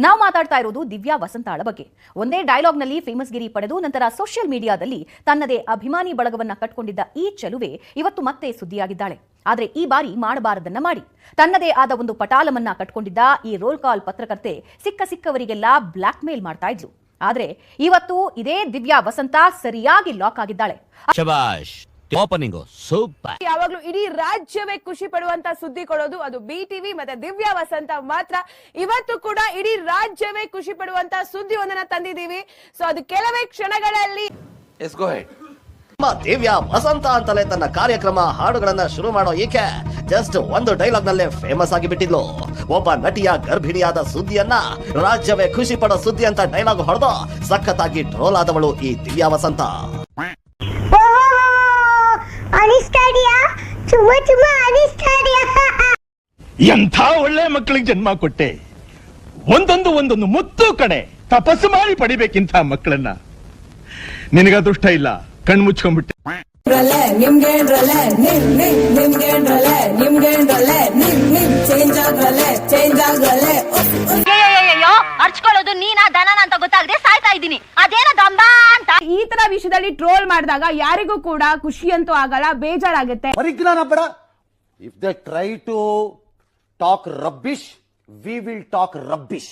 ನಾವು ಮಾತಾಡ್ತಾ ಇರೋದು ದಿವ್ಯಾ ವಸಂತಾಳ ಬಗ್ಗೆ. ಒಂದೇ ಡೈಲಾಗ್ನಲ್ಲಿ ಫೇಮಸ್ ಗಿರಿ ಪಡೆದು ನಂತರ ಸೋಷಿಯಲ್ ಮೀಡಿಯಾದಲ್ಲಿ ತನ್ನದೇ ಅಭಿಮಾನಿ ಬಳಗವನ್ನ ಕಟ್ಕೊಂಡಿದ್ದ ಈ ಚೆಲುವೆ ಇವತ್ತು ಮತ್ತೆ ಸುದ್ದಿಯಾಗಿದ್ದಾಳೆ. ಆದ್ರೆ ಈ ಬಾರಿ ಮಾಡಬಾರದನ್ನ ಮಾಡಿ ತನ್ನದೇ ಆದ ಒಂದು ಪಟಾಲಮನ್ನ ಕಟ್ಕೊಂಡಿದ್ದ ಈ ರೋಲ್ ಕಾಲ್ ಪತ್ರಕರ್ತೆ ಸಿಕ್ಕವರಿಗೆಲ್ಲ ಬ್ಲಾಕ್ ಮೇಲ್ ಮಾಡ್ತಾ ಇದ್ಲು. ಆದ್ರೆ ಇವತ್ತು ಇದೇ ದಿವ್ಯಾ ವಸಂತ ಸರಿಯಾಗಿ ಲಾಕ್ ಆಗಿದ್ದಾಳೆ. ಯಾವಾಗ್ಲೂ ಇಡೀ ರಾಜ್ಯವೇ ಖುಷಿ ಪಡುವಂತ ಸುದ್ದಿ ಕೊಡೋದು ಅದು BTV ಮತ್ತೆ ದಿವ್ಯಾ ವಸಂತ ಮಾತ್ರ. ಇವತ್ತು ಕೂಡ ಇಡೀ ರಾಜ್ಯವೇ ಖುಷಿ ಪಡುವಂತ ಸುದ್ದಿ ಒಂದನ್ನ ತಂದಿದ್ದೀವಿ. ಸೊ ಅದು ಕೆಲವೇ ಕ್ಷಣಗಳಲ್ಲಿ ದಿವ್ಯಾ ವಸಂತ ಅಂತಲೇ ತನ್ನ ಕಾರ್ಯಕ್ರಮ ಹಾಡುಗಳನ್ನ ಶುರು ಮಾಡೋ ಈಕೆ ಜಸ್ಟ್ ಒಂದು ಡೈಲಾಗ್ ನಲ್ಲೇ ಫೇಮಸ್ ಆಗಿ ಬಿಟ್ಟಿದ್ಲು. ಒಬ್ಬ ನಟಿಯ ಗರ್ಭಿಣಿಯಾದ ಸುದ್ದಿಯನ್ನ ರಾಜ್ಯವೇ ಖುಷಿ ಪಡೋ ಸುದ್ದಿ ಅಂತ ಡೈಲಾಗ್ ಹೊಡೆದು ಸಖತ್ತಾಗಿ ಟ್ರೋಲ್ ಆದವಳು ಈ ದಿವ್ಯಾ ವಸಂತ. ಎಂಥ ಒಳ್ಳೆ ಮಕ್ಕಳಿಗೆ ಜನ್ಮ ಕೊಟ್ಟೆ. ಒಂದೊಂದು ಮುತ್ತು ಕಡೆ ತಪಸ್ಸು ಮಾಡಿ ಪಡಿಬೇಕಿಂತ ಮಕ್ಕಳನ್ನ. ನಿನಗ ಅದೃಷ್ಟ ಇಲ್ಲ, ಕಣ್ ಮುಚ್ಕೊಂಡ್ಬಿಟ್ಟೆ. ಅರ್ಚ್ಕೊಳ್ಳೋದು ನೀನಾ ದನನ ಅಂತ ಗೊತ್ತಾಗದೆ ಸಾಯ್ತಾ ಇದ್ದೀನಿ. ಅದೇನ ದಂಬ ಅಂತ ಈ ತರ ವಿಷಯದಲ್ಲಿ ಟ್ರೋಲ್ ಮಾಡಿದಾಗ ಯಾರಿಗೂ ಕೂಡ ಖುಷಿ ಅಂತೂ ಆಗಲ್ಲ, ಬೇಜಾರಾಗುತ್ತೆ. ಪರಿಜ್ಞಾನ ಬೇಡ. If they try to talk rubbish, we will talk rubbish.